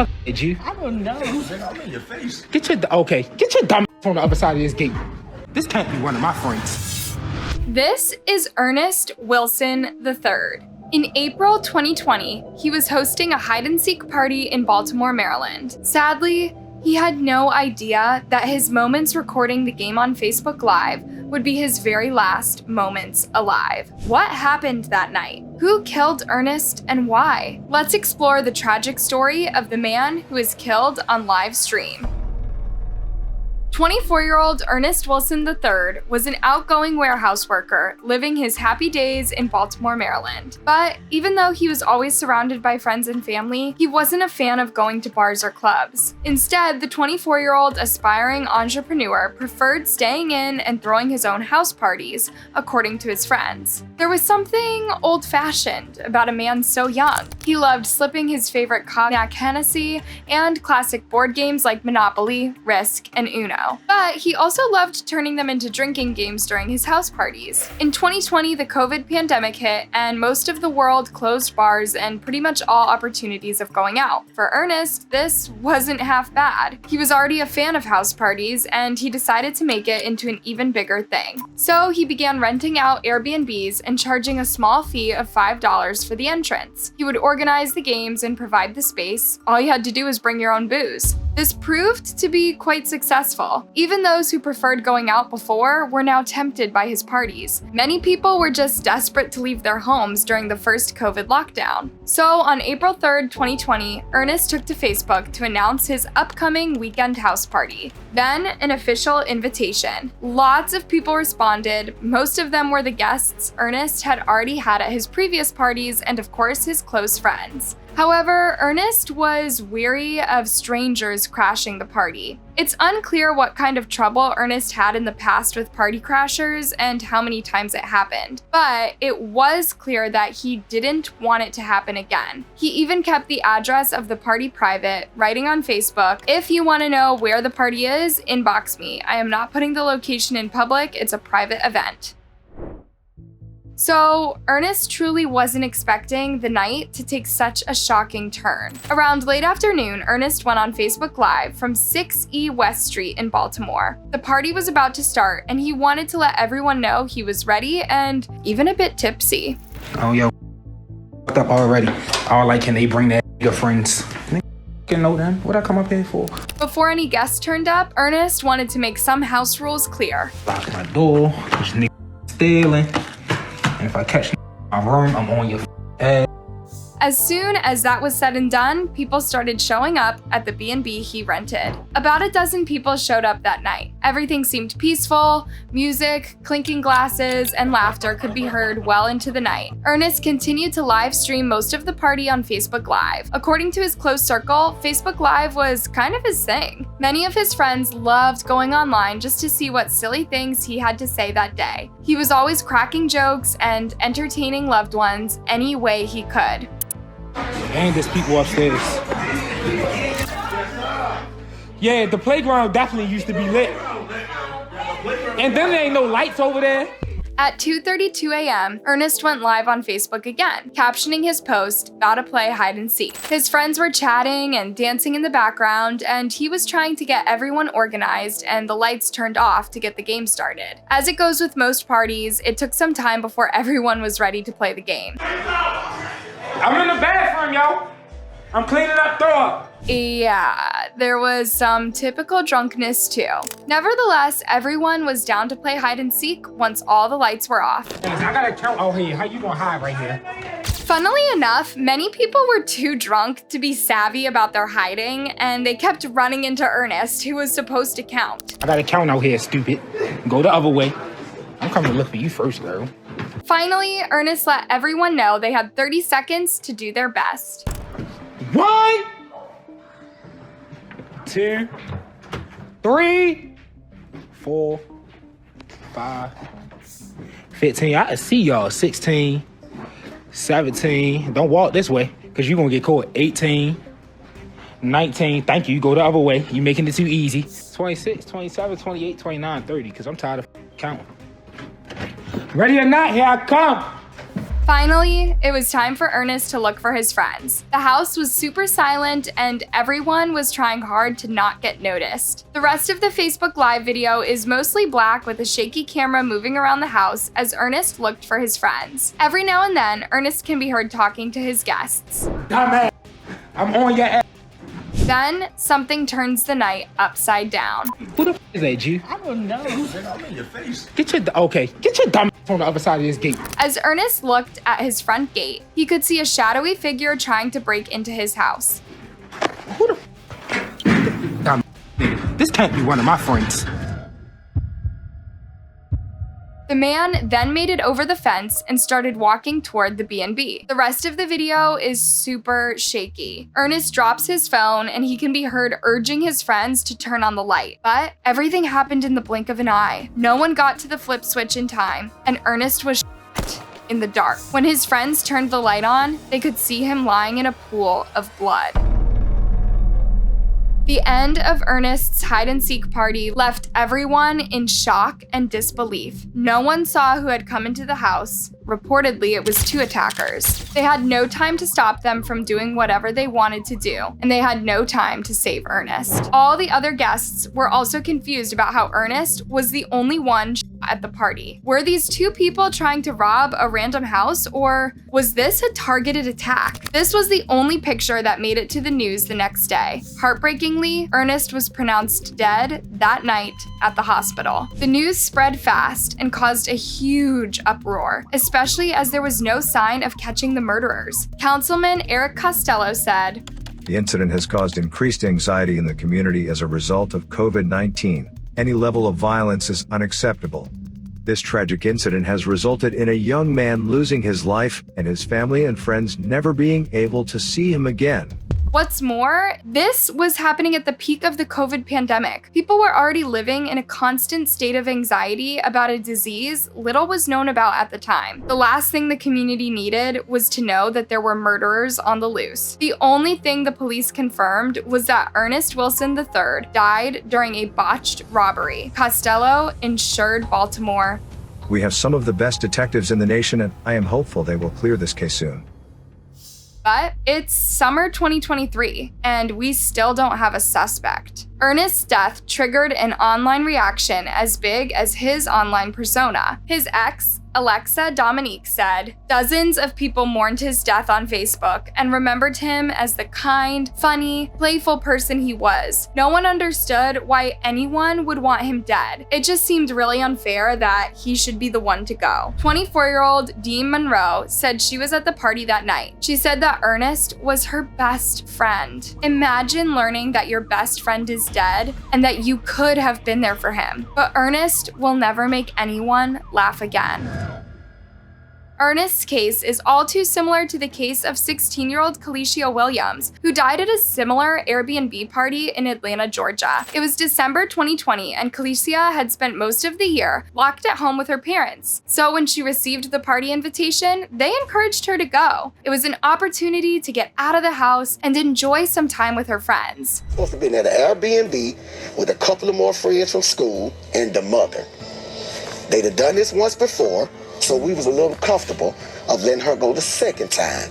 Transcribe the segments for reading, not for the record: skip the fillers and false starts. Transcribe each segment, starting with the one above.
fuck did you? I don't know. I'm in your face. Get your dumb on the other side of this gate. This can't be one of my friends. This is Ernest Wilson III. In April 2020, he was hosting a hide-and-seek party in Baltimore, Maryland. Sadly, he had no idea that his moments recording the game on Facebook Live would be his very last moments alive. What happened that night? Who killed Ernest and why? Let's explore the tragic story of the man who was killed on live stream. 24-year-old Ernest Wilson III was an outgoing warehouse worker living his happy days in Baltimore, Maryland. But even though he was always surrounded by friends and family, he wasn't a fan of going to bars or clubs. Instead, the 24-year-old aspiring entrepreneur preferred staying in and throwing his own house parties, according to his friends. There was something old-fashioned about a man so young. He loved slipping his favorite cognac Hennessy and classic board games like Monopoly, Risk, and Uno. But he also loved turning them into drinking games during his house parties. In 2020, the COVID pandemic hit, and most of the world closed bars and pretty much all opportunities of going out. For Ernest, this wasn't half bad. He was already a fan of house parties, and he decided to make it into an even bigger thing. So he began renting out Airbnbs and charging a small fee of $5 for the entrance. He would organize the games and provide the space. All you had to do was bring your own booze. This proved to be quite successful. Even those who preferred going out before were now tempted by his parties. Many people were just desperate to leave their homes during the first COVID lockdown. So on April 3rd, 2020, Ernest took to Facebook to announce his upcoming weekend house party. Then an official invitation. Lots of people responded. Most of them were the guests Ernest had already had at his previous parties and of course his close friends. However, Ernest was weary of strangers crashing the party. It's unclear what kind of trouble Ernest had in the past with party crashers and how many times it happened, but it was clear that he didn't want it to happen again. He even kept the address of the party private, writing on Facebook, "If you want to know where the party is, inbox me. I am not putting the location in public, it's a private event." So, Ernest truly wasn't expecting the night to take such a shocking turn. Around late afternoon, Ernest went on Facebook Live from 6E West Street in Baltimore. The party was about to start, and he wanted to let everyone know he was ready and even a bit tipsy. Oh, yo, fucked up already. All like, can they bring their nigga friends? Nigga, know them. What I come up here for? Before any guests turned up, Ernest wanted to make some house rules clear. Lock my door, cause nigga stealing. And if I catch my room, I'm on your head. As soon as that was said and done, people started showing up at the B&B he rented. About a dozen people showed up that night. Everything seemed peaceful. Music, clinking glasses, and laughter could be heard well into the night. Ernest continued to live stream most of the party on Facebook Live. According to his close circle, Facebook Live was kind of his thing. Many of his friends loved going online just to see what silly things he had to say that day. He was always cracking jokes and entertaining loved ones any way he could. And there's people upstairs. Yeah, the playground definitely used to be lit. And then there ain't no lights over there. At 2:32 a.m., Ernest went live on Facebook again, captioning his post, "About to play hide and seek." His friends were chatting and dancing in the background, and he was trying to get everyone organized and the lights turned off to get the game started. As it goes with most parties, it took some time before everyone was ready to play the game. I'm in the bathroom, yo. I'm cleaning up throw up. Yeah, there was some typical drunkenness too. Nevertheless, everyone was down to play hide and seek once all the lights were off. I gotta count. Oh, hey, how you gonna hide right here? Funnily enough, many people were too drunk to be savvy about their hiding, and they kept running into Ernest, who was supposed to count. I gotta count out here, stupid. Go the other way. I'm coming to look for you first, girl. Finally, Ernest let everyone know they had 30 seconds to do their best. 1, 2, 3, 4, 5, 15. I see y'all. 16, 17. Don't walk this way, because you're going to get caught. 18, 19. Thank you. Go the other way. You're making it too easy. 26, 27, 28, 29, 30, because I'm tired of counting. Ready or not, here I come. Finally, it was time for Ernest to look for his friends. The house was super silent and everyone was trying hard to not get noticed. The rest of the Facebook Live video is mostly black with a shaky camera moving around the house as Ernest looked for his friends. Every now and then, Ernest can be heard talking to his guests. Dumbass, I'm on your ass. Then, something turns the night upside down. Who the f is that, G? I don't know. I'm in your face. Get your dumb ass on the other side of this gate. As Ernest looked at his front gate, he could see a shadowy figure trying to break into his house. Who the f? Dumb nigga. This can't be one of my friends. The man then made it over the fence and started walking toward the B&B. The rest of the video is super shaky. Ernest drops his phone and he can be heard urging his friends to turn on the light. But everything happened in the blink of an eye. No one got to the flip switch in time, and Ernest was in the dark. When his friends turned the light on, they could see him lying in a pool of blood. The end of Ernest's hide-and-seek party left everyone in shock and disbelief. No one saw who had come into the house. Reportedly, it was 2 attackers. They had no time to stop them from doing whatever they wanted to do, and they had no time to save Ernest. All the other guests were also confused about how Ernest was the only one at the party. Were these 2 people trying to rob a random house, or was this a targeted attack? This was the only picture that made it to the news the next day. Heartbreakingly, Ernest was pronounced dead that night at the hospital. The news spread fast and caused a huge uproar, especially as there was no sign of catching the murderers. Councilman Eric Costello said, "The incident has caused increased anxiety in the community as a result of COVID-19. Any level of violence is unacceptable. This tragic incident has resulted in a young man losing his life and his family and friends never being able to see him again." What's more, this was happening at the peak of the COVID pandemic. People were already living in a constant state of anxiety about a disease little was known about at the time. The last thing the community needed was to know that there were murderers on the loose. The only thing the police confirmed was that Ernest Wilson III died during a botched robbery. Costello ensured Baltimore, "We have some of the best detectives in the nation, and I am hopeful they will clear this case soon." But it's summer 2023, and we still don't have a suspect. Ernest's death triggered an online reaction as big as his online persona. His ex, Alexa Dominique, said, "Dozens of people mourned his death on Facebook and remembered him as the kind, funny, playful person he was. No one understood why anyone would want him dead. It just seemed really unfair that he should be the one to go." 24-year-old Dean Monroe said she was at the party that night. She said that Ernest was her best friend. Imagine learning that your best friend is dead and that you could have been there for him. But Ernest will never make anyone laugh again. Ernest's case is all too similar to the case of 16-year-old Kalicia Williams, who died at a similar Airbnb party in Atlanta, Georgia. It was December 2020, and Kalicia had spent most of the year locked at home with her parents. So when she received the party invitation, they encouraged her to go. It was an opportunity to get out of the house and enjoy some time with her friends. Supposed to be at an Airbnb with a couple of more friends from school and the mother. They'd have done this once before, so we was a little comfortable of letting her go the second time.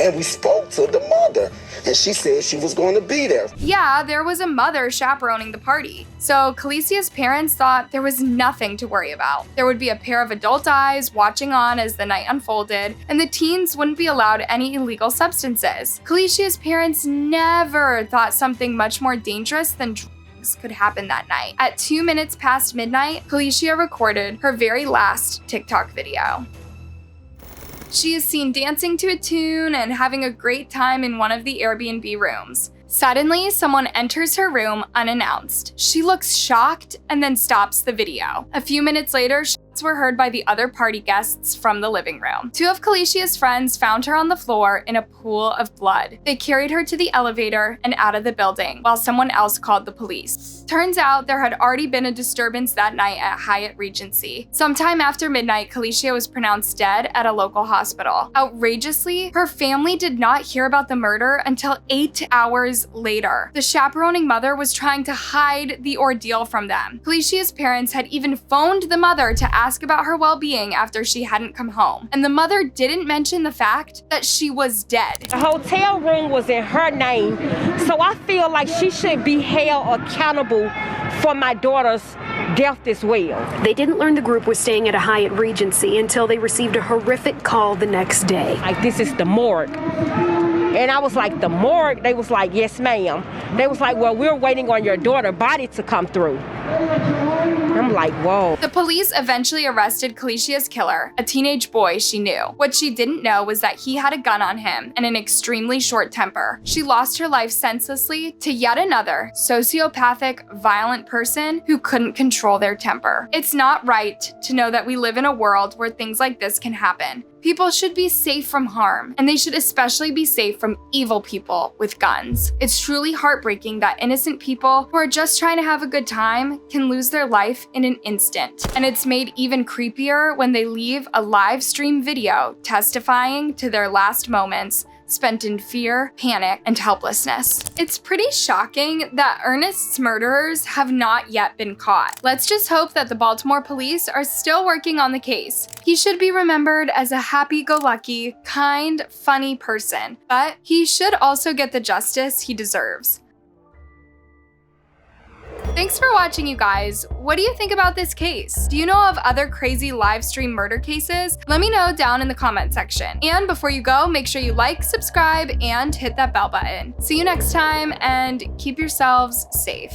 And we spoke to the mother, and she said she was going to be there. Yeah, there was a mother chaperoning the party. So Kalicia's parents thought there was nothing to worry about. There would be a pair of adult eyes watching on as the night unfolded, and the teens wouldn't be allowed any illegal substances. Kalicia's parents never thought something much more dangerous than could happen that night. At 2 minutes past midnight, Kalicia recorded her very last TikTok video. She is seen dancing to a tune and having a great time in one of the Airbnb rooms. Suddenly, someone enters her room unannounced. She looks shocked and then stops the video. A few minutes later, shots were heard by the other party guests from the living room. 2 of Kalicia's friends found her on the floor in a pool of blood. They carried her to the elevator and out of the building, while someone else called the police. Turns out there had already been a disturbance that night at Hyatt Regency. Sometime after midnight, Kalicia was pronounced dead at a local hospital. Outrageously, her family did not hear about the murder until 8 hours later. The chaperoning mother was trying to hide the ordeal from them. Kalicia's parents had even phoned the mother to ask about her well-being after she hadn't come home, and the mother didn't mention the fact that she was dead. The hotel room was in her name, so I feel like she should be held accountable for my daughter's death as well. They didn't learn the group was staying at a Hyatt Regency until they received a horrific call the next day. Like, this is the morgue. And I was like, the morgue? They was like, yes, ma'am. They was like, well, we're waiting on your daughter's body to come through. I'm like, whoa. The police eventually arrested Kalicia's killer, a teenage boy she knew. What she didn't know was that he had a gun on him and an extremely short temper. She lost her life senselessly to yet another sociopathic, violent person who couldn't control their temper. It's not right to know that we live in a world where things like this can happen. People should be safe from harm, and they should especially be safe from evil people with guns. It's truly heartbreaking that innocent people who are just trying to have a good time can lose their life in an instant. And it's made even creepier when they leave a live stream video testifying to their last moments spent in fear, panic, and helplessness. It's pretty shocking that Ernest's murderers have not yet been caught. Let's just hope that the Baltimore police are still working on the case. He should be remembered as a happy-go-lucky, kind, funny person, but he should also get the justice he deserves. Thanks for watching, you guys. What do you think about this case? Do you know of other crazy live stream murder cases? Let me know down in the comment section. And before you go, make sure you like, subscribe, and hit that bell button. See you next time, and keep yourselves safe.